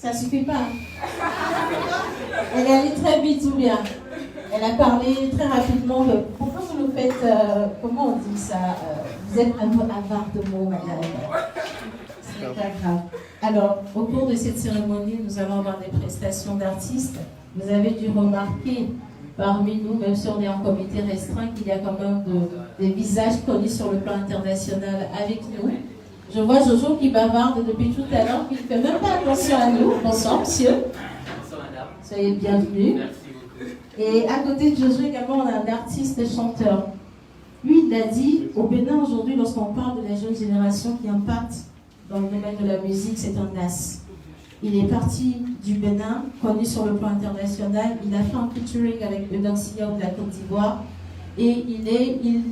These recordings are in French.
Ça suffit pas. Elle est allée très vite ou bien. Elle a parlé très rapidement. Pourquoi vous nous faites, comment on dit ça vous êtes un peu avare de mots, madame. Ce n'est pas grave. Alors, au cours de cette cérémonie, nous allons avoir des prestations d'artistes. Vous avez dû remarquer parmi nous, même si on est en comité restreint, qu'il y a quand même des visages connus sur le plan international avec nous. Je vois Jojo qui bavarde depuis tout à l'heure, qui ne fait même pas attention à nous. Bonsoir, monsieur. Bonsoir, madame. Soyez bienvenus. Merci beaucoup. Et à côté de Jojo également, on a un artiste chanteur. Lui, il a dit, au Bénin aujourd'hui, lorsqu'on parle de la jeune génération qui impacte dans le domaine de la musique, c'est un as. Il est parti du Bénin, connu sur le plan international. Il a fait un featuring avec le danseur de la Côte d'Ivoire. Et il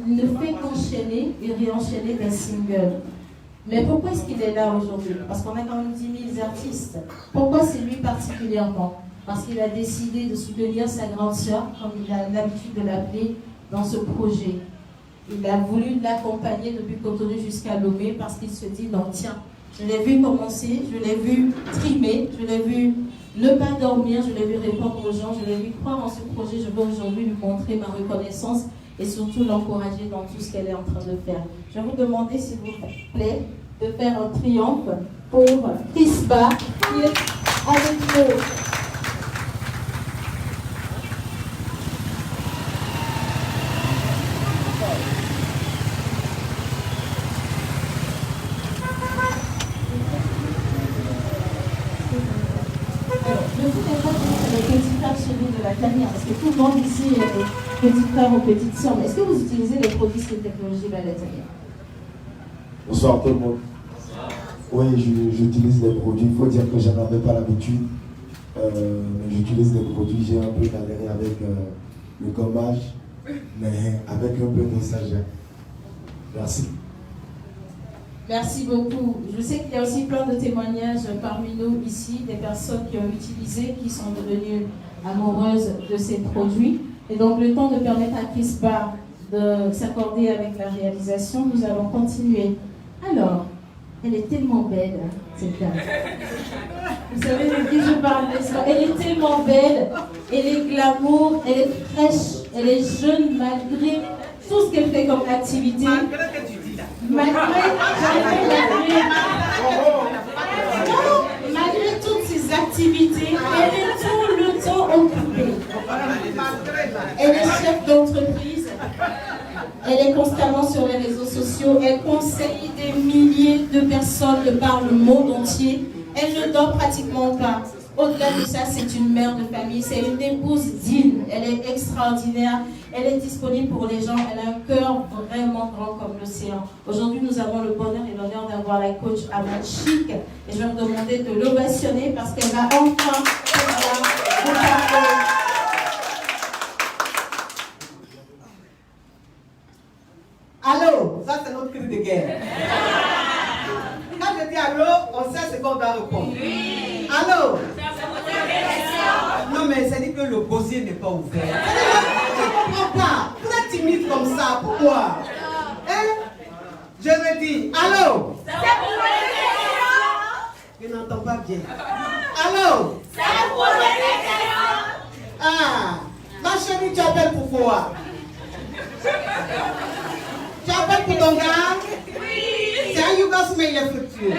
ne fait qu'enchaîner et réenchaîner des singles. Mais pourquoi est-ce qu'il est là aujourd'hui? Parce qu'on a quand même 10 000 artistes. Pourquoi c'est lui particulièrement? Parce qu'il a décidé de soutenir sa grande sœur, comme il a l'habitude de l'appeler, dans ce projet. Il a voulu l'accompagner depuis Cotonou jusqu'à Lomé parce qu'il se dit, non tiens, je l'ai vu commencer, je l'ai vu trimer, je l'ai vu ne pas dormir, je l'ai vu répondre aux gens, je l'ai vu croire en ce projet, je veux aujourd'hui lui montrer ma reconnaissance et surtout l'encourager dans tout ce qu'elle est en train de faire. Je vais vous demander, s'il vous plaît, de faire un triomphe pour Chris Ba, qui est avec nous. De la carrière, parce que tout le monde ici est petit frère ou petite soeur. Mais est-ce que vous utilisez les produits Skin Technology à l'atelier? Bonsoir tout le monde. Oui, j'utilise les produits. Il faut dire que je n'en avais pas l'habitude. Mais j'utilise les produits. J'ai un peu galéré avec le gommage, mais avec un peu de sagesse. Merci. Merci beaucoup. Je sais qu'il y a aussi plein de témoignages parmi nous ici, des personnes qui ont utilisé, qui sont devenues amoureuses de ces produits. Et donc, le temps de permettre à Chris Ba de s'accorder avec la réalisation, nous allons continuer. Alors, elle est tellement belle, cette dame. Vous savez de qui je parle, n'est-ce pas? Elle est tellement belle, elle est glamour, elle est fraîche, elle est jeune malgré tout ce qu'elle fait comme activité. Malgré toutes ces activités, elle est tout le temps occupée. Elle est chef d'entreprise, elle est constamment sur les réseaux sociaux, elle conseille des milliers de personnes de par le monde entier. Elle ne dort pratiquement pas. Au-delà de ça, c'est une mère de famille, c'est une épouse digne, elle est extraordinaire, elle est disponible pour les gens, elle a un cœur vraiment grand comme l'océan. Aujourd'hui, nous avons le bonheur et l'honneur d'avoir la coach Amand Chic, et je vais vous demander de l'ovationner parce qu'elle va enfin vous parler. Allô, ça c'est notre cri de guerre. Quand je dis allô, on sait ce qu'on doit répondre. Allô? Non mais ça dit que le gosier n'est pas ouvert. Je ne comprends pas. Vous êtes timide comme ça, pourquoi? Hein? Je me dis, allô? Je n'entends pas bien. Allô? Ah, ma chérie, tu appelles pour quoi? Tu appelles pour ton gars? Oui. C'est un Yougos, mais il est fructueux.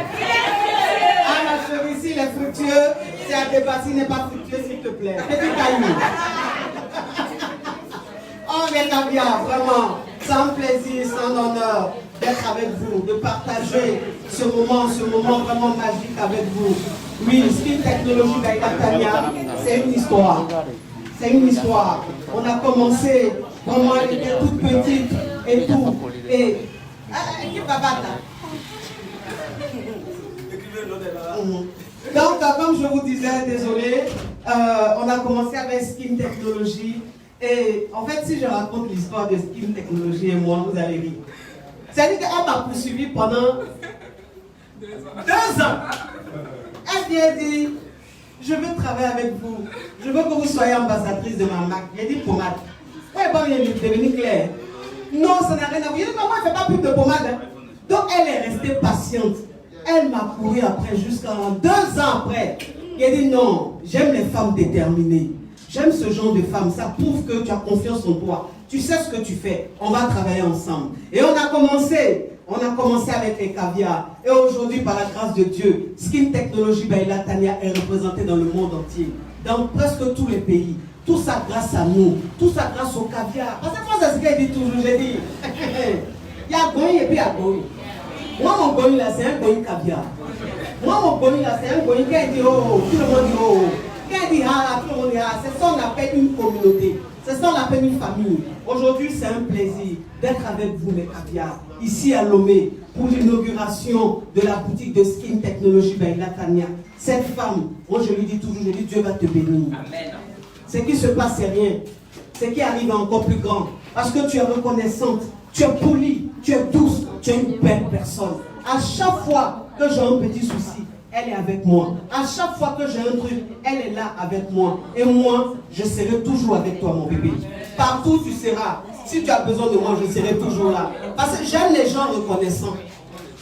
Ah, ma chérie, s'il est fructueux, c'est à débat. S'il n'est pas fructueux, s'il te plaît. Petit caillou. Oh, mais bien, vraiment, c'est un plaisir, c'est un honneur d'être avec vous, de partager ce moment vraiment magique avec vous. Oui, Skin Technology d'Aïda Tania, c'est une histoire. C'est une histoire. On a commencé, vraiment, elle était toute petite et tout. Et. Qui va battre là? Donc, comme je vous disais, désolé, on a commencé avec Skin Technology. Et en fait, si je raconte l'histoire de Skin Technology et moi, vous allez rire. C'est-à-dire qu'elle m'a poursuivi pendant 2 ans. Elle vient dire, je veux travailler avec vous. Je veux que vous soyez ambassadrice de ma marque. J'ai dit pommade. Ouais, bon, il est devenu clair. Non, ça n'a rien à voir. J'ai dit, non, moi, je ne fais pas pub de pommade. Hein. Donc, elle est restée patiente. Elle m'a couru après jusqu'à 2 ans après. Il a dit non, j'aime les femmes déterminées. J'aime ce genre de femmes. Ça prouve que tu as confiance en toi. Tu sais ce que tu fais. On va travailler ensemble. Et on a commencé avec les caviars. Et aujourd'hui, par la grâce de Dieu, Skin Technology by Latanya est représenté dans le monde entier. Dans presque tous les pays. Tout ça grâce à nous. Tout ça grâce au caviar. Parce que moi, c'est ce qu'il dit toujours. J'ai dit, il y a Goï et puis il y a Goï. Moi, mon Goï là, c'est un Goï caviar. Moi, mon Goï là, c'est un Goï qui dit oh, tout le monde dit oh. Qui dit ah, tout le monde dit ah. C'est ça qu'on appelle une communauté. C'est ça qu'on appelle une famille. Aujourd'hui, c'est un plaisir d'être avec vous, mes caviars, ici à Lomé, pour l'inauguration de la boutique de Skin Technology by Latanya. Cette femme, moi je lui dis toujours, je dis Dieu va te bénir. Amen. Ce qui se passe, c'est rien. Ce qui arrive est encore plus grand. Parce que tu es reconnaissante, tu es polie, tu es douce, tu es une belle personne. À chaque fois que j'ai un petit souci, elle est avec moi. À chaque fois que j'ai un truc, elle est là avec moi. Et moi, je serai toujours avec toi, mon bébé. Partout où tu seras. Si tu as besoin de moi, je serai toujours là. Parce que j'aime les gens reconnaissants.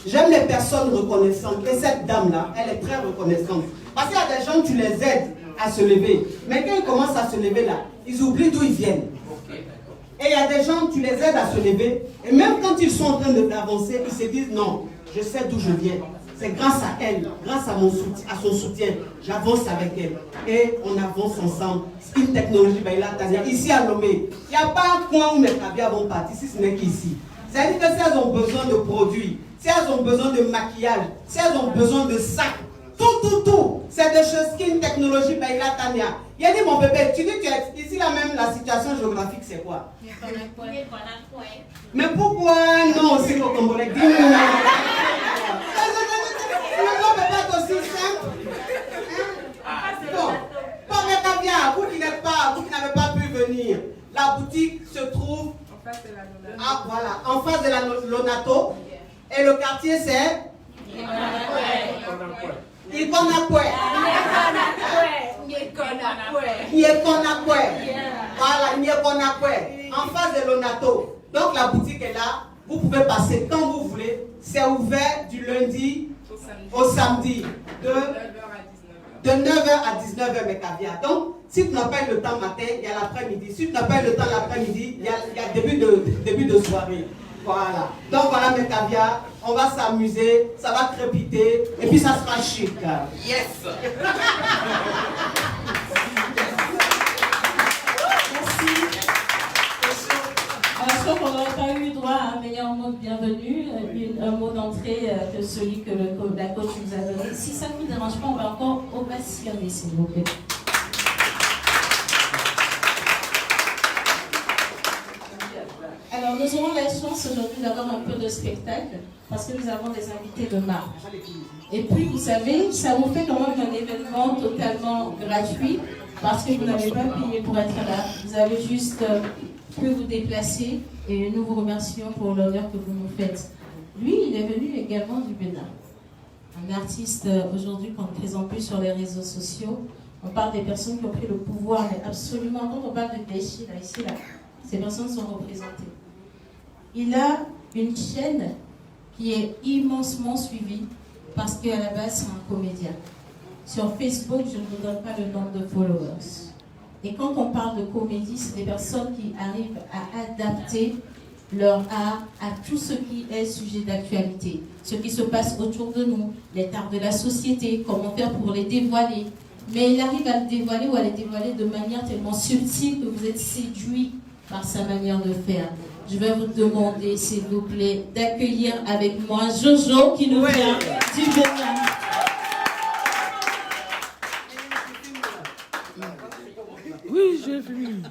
J'aime les personnes reconnaissantes. Et cette dame-là, elle est très reconnaissante. Parce qu'il y a des gens, tu les aides à se lever. Mais quand ils commencent à se lever là, ils oublient d'où ils viennent. Et il y a des gens, tu les aides à se lever. Et même quand ils sont en train d'avancer, ils se disent non, je sais d'où je viens. C'est grâce à elle, grâce à son soutien, j'avance avec elle. Et on avance ensemble. Skin Technology by Latanya, ici à Lomé. Il n'y a pas un coin où mes caviars vont partir, si ce n'est qu'ici. C'est-à-dire que si elles ont besoin de produits, si elles ont besoin de maquillage, si elles ont besoin de sacs, tout, c'est de chez Skin Technology by Latanya. Il a dit mon bébé, tu dis que tu es ici là même, la situation géographique c'est quoi? Mais pourquoi non aussi au Congolais? Dis-moi. Le peut pas être aussi simple. Bon, pour mes caviars, vous qui n'avez pas pu venir, la boutique se trouve en face de la Lonato. Et le quartier c'est Ikonakwe. Voilà, Nyekonakwe. En face de Lonato. Donc la boutique est là. Vous pouvez passer quand vous voulez. C'est ouvert du lundi au samedi. De 9h à 19h, mes caviars. Donc, si tu n'as pas le temps matin, il y a l'après-midi. Si tu n'as pas le temps l'après-midi, il y a début de soirée. Voilà. Donc voilà mes caviars, on va s'amuser, ça va crépiter et puis ça sera chic. Yes. Je crois qu'on n'aurait pas eu droit à un meilleur mot de bienvenue, un mot d'entrée que celui que la coach nous a donné. Si ça ne vous dérange pas, on va encore ovationner, s'il vous plaît. Alors, nous aurons la chance aujourd'hui d'avoir un peu de spectacle parce que nous avons des invités de marque. Et puis, vous savez, ça vous fait quand même un événement totalement gratuit parce que vous n'avez pas payé pour être là. Vous avez juste pu vous déplacer et nous vous remercions pour l'honneur que vous nous faites. Lui, il est venu également du Bénin. Un artiste aujourd'hui qu'on ne présente plus sur les réseaux sociaux. On parle des personnes qui ont pris le pouvoir, mais absolument, quand on parle de Déchi, là, ici, là, ces personnes sont représentées. Il a une chaîne qui est immensement suivie parce qu'à la base, c'est un comédien. Sur Facebook, je ne vous donne pas le nombre de followers. Et quand on parle de comédie, c'est des personnes qui arrivent à adapter leur art à tout ce qui est sujet d'actualité. Ce qui se passe autour de nous, les tares de la société, comment faire pour les dévoiler. Mais il arrive à le dévoiler ou à les dévoiler de manière tellement subtile que vous êtes séduit par sa manière de faire. Je vais vous demander, s'il vous plaît, d'accueillir avec moi Jojo qui nous vient du Bénin. Oui, j'ai vu.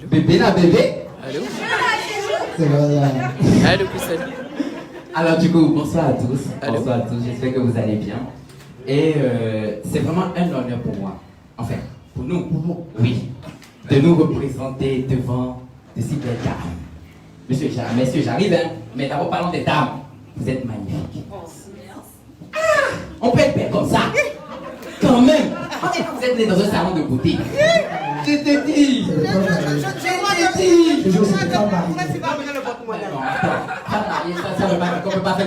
Bébé la bébé. Allô. C'est vrai. Allô, Poussel. Alors du coup, bonsoir à tous. Allô. Bonsoir à tous, j'espère que vous allez bien. Et c'est vraiment un honneur pour moi. Enfin, pour nous, oui, de nous représenter devant de si belles dames. Messieurs, j'arrive, hein, mais d'abord parlons des dames. Vous êtes magnifiques. Ah, on peut être belle comme ça. Quand même. Vous êtes nés dans un salon de beauté. Je te dis. Je suis pas marié. Non, attends, ça ne veut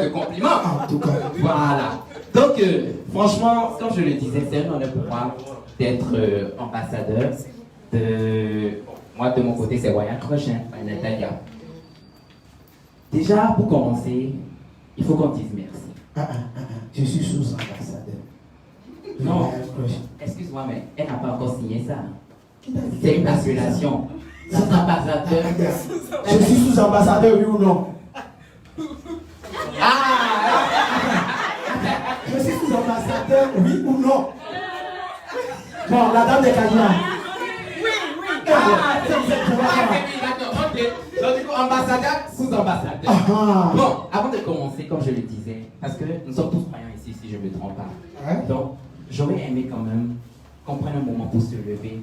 de compliment. En tout cas. Voilà. Donc, franchement, comme je le disais, c'est un honneur pour moi d'être ambassadeur de... Moi, de mon côté, c'est Royal Crush, hein, Natalia. Déjà, pour commencer, il faut qu'on dise merci. Je suis sous-ambassadeur. Non, excuse-moi, mais elle n'a pas encore signé ça. C'est une appellation. Sous-ambassadeur. Je suis sous-ambassadeur, oui ou non? Je suis sous-ambassadeur, oui ou non? Bon, la dame des Cagnas. D'accord, ok. Donc, du coup, ambassadeur, sous-ambassadeur. Bon, avant de commencer, comme je le disais, parce que nous sommes tous croyants ici, si je ne me trompe pas. Donc, j'aurais aimé quand même qu'on prenne un moment pour se lever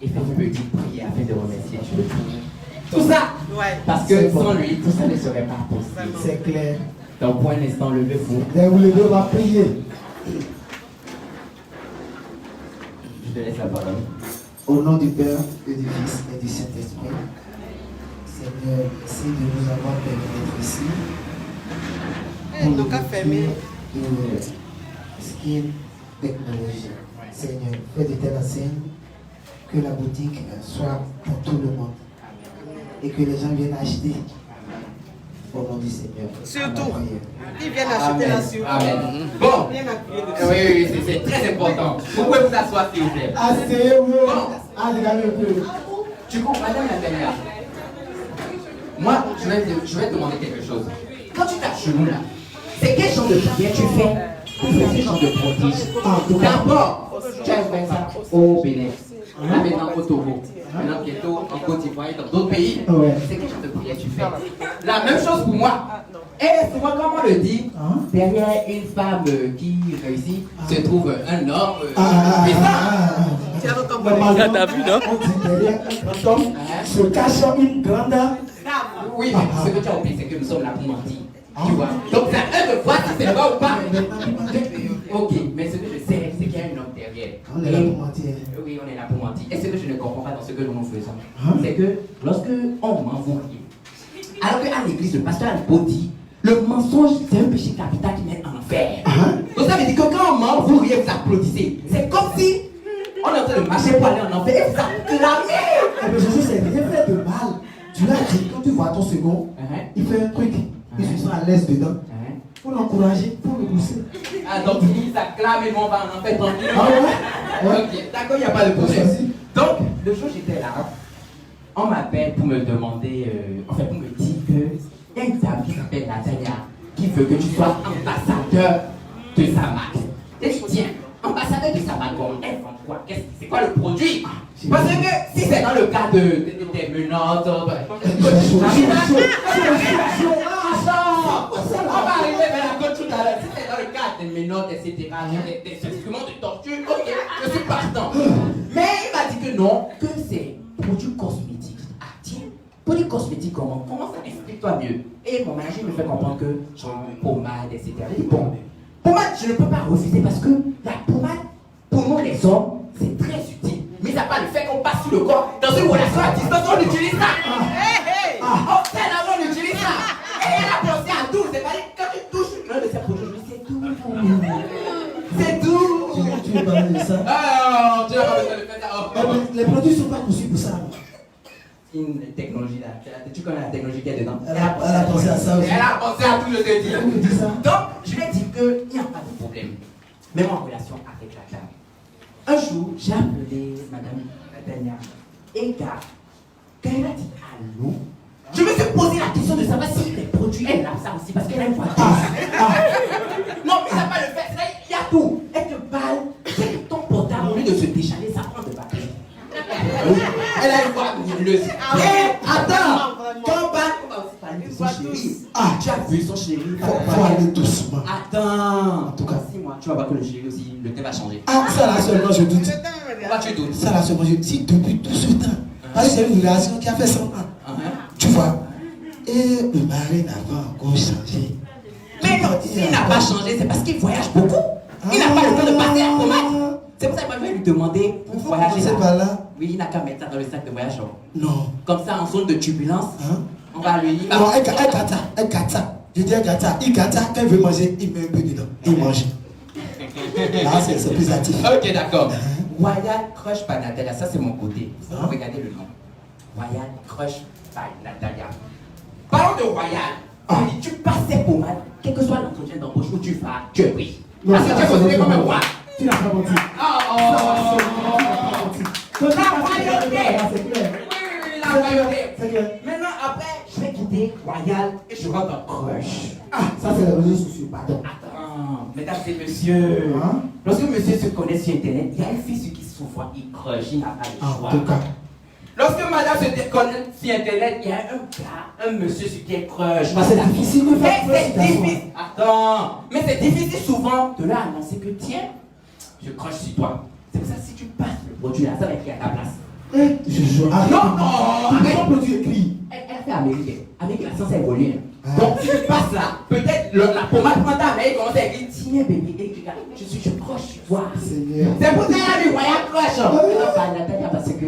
et faire une petite prière afin de remercier Dieu. Tout ça, parce que sans lui, tout ça ne serait pas possible. C'est clair. Donc, pour un instant, levez-vous. Vous les deux, on va prier. Je te laisse la parole. Au nom du Père et du Fils et du Saint-Esprit, Seigneur, merci de nous avoir permis d'être ici. Donc, à fermer. De Skin Technology. Seigneur, fais de telle enseigne que la boutique soit pour tout le monde et que les gens viennent acheter. Au nom du Seigneur. Surtout, ils viennent acheter la surtout. Amen. Bon, Bien appuyé dessus. oui, c'est très important. Vous pouvez vous asseoir s'il vous plaît. Asseyez-vous. Bon. Regardez un peu. Du coup, madame la dernière, moi, je vais te demander quelque chose. Quand tu tapes chez nous là, c'est quel genre de prière tu fais pour faire ce genre de prodige? D'abord, tu as fait ça au Bénin, là maintenant au Togo, maintenant bientôt en Côte d'Ivoire et dans d'autres pays. C'est quel genre de prière tu fais? La même chose pour moi. Et souvent, comme on le dit, derrière une femme qui réussit se trouve un homme puissant. Normalement, T'as vu, non? on dit derrière un grand homme se cachant une grande dame. Oui, mais ce que tu as oublié, c'est que nous sommes là pour mentir. Tu vois? Donc, c'est à eux de voir si c'est vrai ou pas. Ok, mais ce que je sais, c'est qu'il y a un homme derrière. On est là pour mentir. Oui, on est là pour mentir. Et ce que je ne comprends pas dans ce que nous faisons, c'est que lorsque on ment, vous riez. Alors qu'à l'église, le pasteur Albo dit, le mensonge, c'est un péché capital qui mène en enfer. Donc ça veut dire que quand on ment, vous riez, vous applaudissez. C'est comme si on est en train de marcher pour aller en enfer et vous acclamez. Mais Jésus, c'est rien fait de mal. Tu l'as dit, quand tu vois ton second, il fait un truc, il se sent à l'aise dedans. Pour l'encourager, pour le pousser. Ah, donc il s'acclame et nous on va en enfer tranquille. Ah ouais? Ok, d'accord, il n'y a pas de problème. Donc, le jour où j'étais là, on m'appelle pour me demander, en fait, pour me dire qu'il y a une dame qui s'appelle Natalia qui veut que tu sois ambassadeur de sa marque. Et je dis, tiens, ambassadeur de sa marque, elle vend quoi? C'est quoi le produit? Parce que si c'est dans le cas des menottes, on va arriver vers la côte tout à l'heure. Si c'est dans le cas des menottes, etc., des instruments de torture, ok, je suis partant. Mais il m'a dit que non, que c'est produit cosmétique. Ah tiens, produit cosmétique comment ça? Explique-toi mieux. Et mon manager me fait comprendre que genre pommade, etc. Je dis bon, pommade, je ne peux pas refuser parce que la pommade, pour nous les hommes, c'est très utile. Mais ça pas le fait qu'on passe sur le corps dans une relation à distance, on utilise ça. On utilise ça. Et elle a pensé à tout. C'est pas dire quand tu touches l'un de ces produits, c'est tout. C'est tout. Tu veux parler de ça? Ah, tu n'as pas besoin de faire ça. Les produits ne sont pas conçus pour ça. Une technologie là. Tu connais la technologie qui est dedans? Elle a pensé à ça aussi. Elle a pensé à tout, je te dis. Elle me dit ça. Donc, je lui ai dit qu'il n'y a pas de problème. Même en relation avec la dame. Un jour, j'ai appelé madame Dania. Et gars, quand elle a dit allô, je me suis posé la question de savoir si les produits, elle a ça aussi, parce qu'elle a une voiture. Non, mais ça va pas le faire. Il y a tout. Elle te parle, c'est que ton portable, au lieu de se déchaler, ça prend de batterie. Elle a une voix mielleuse. Attends, quand on parle, on va aussi parler de son chéri. Tu as vu son chéri? Faut aller doucement. Attends, en tout cas, 6 mois, tu vas voir que le chéri aussi, le thé va changer. Ça là seulement je doute. Pourquoi tu doutes? Ça là seulement je dis depuis tout ce temps. Parce que c'est une relation qui a fait 100 ans. Tu vois? Et le mari n'a pas encore changé. Mais non, s'il n'a pas changé, c'est parce qu'il voyage beaucoup. Il n'a pas le temps de passer à la pommade. C'est pour ça qu'il m'a lui demander pour voyager C'est là. pas là. Oui, il n'a qu'à mettre ça dans le sac de voyage. Non. Comme ça, en zone de turbulence, on va lui... Non, elle gâte ça. Je dis à Gata, quand il veut manger, il met un peu dedans. Il mange. Là, c'est plus actif. Ok, d'accord. Royal Crush by Natalia, ça c'est mon côté. Regardez le nom. Royal Crush by Natalia. Parlons de Royal. Tu passes tes pommades, quel que soit l'entretien d'embauche où tu vas, tu es pris. Parce que tu es considéré comme un roi. Tu n'as pas menti. La royauté. C'est clair. Oui, la royauté. C'est clair. Maintenant, après, je vais quitter Royal et je rentre dans Crush. Ah, ça c'est les réseaux sociaux, pardon. Attends, mesdames et messieurs, lorsque monsieur se connaît sur Internet, il y a une fille sur qui souvent il crush, il n'a pas le choix. En tout cas. Lorsque madame se connaît sur Internet, il y a un gars, un monsieur sur qui elle crush. C'est difficile de faire Mais c'est difficile. Attends, mais c'est difficile souvent de leur annoncer que tiens, je crush sur toi. C'est pour ça que si tu passes le produit là, ça va être à ta place. Je jure. Non, arrête. Ton produit écrit. Elle fait américaine. Avec la science évolue. Donc si tu passes là, peut-être la pommade prend ta main et commence à écrire tiens bébé, et tu regardes, je crush sur toi. Seigneur. C'est pour ça qu'elle a dit Royal Crush. Non, pas Natalia parce que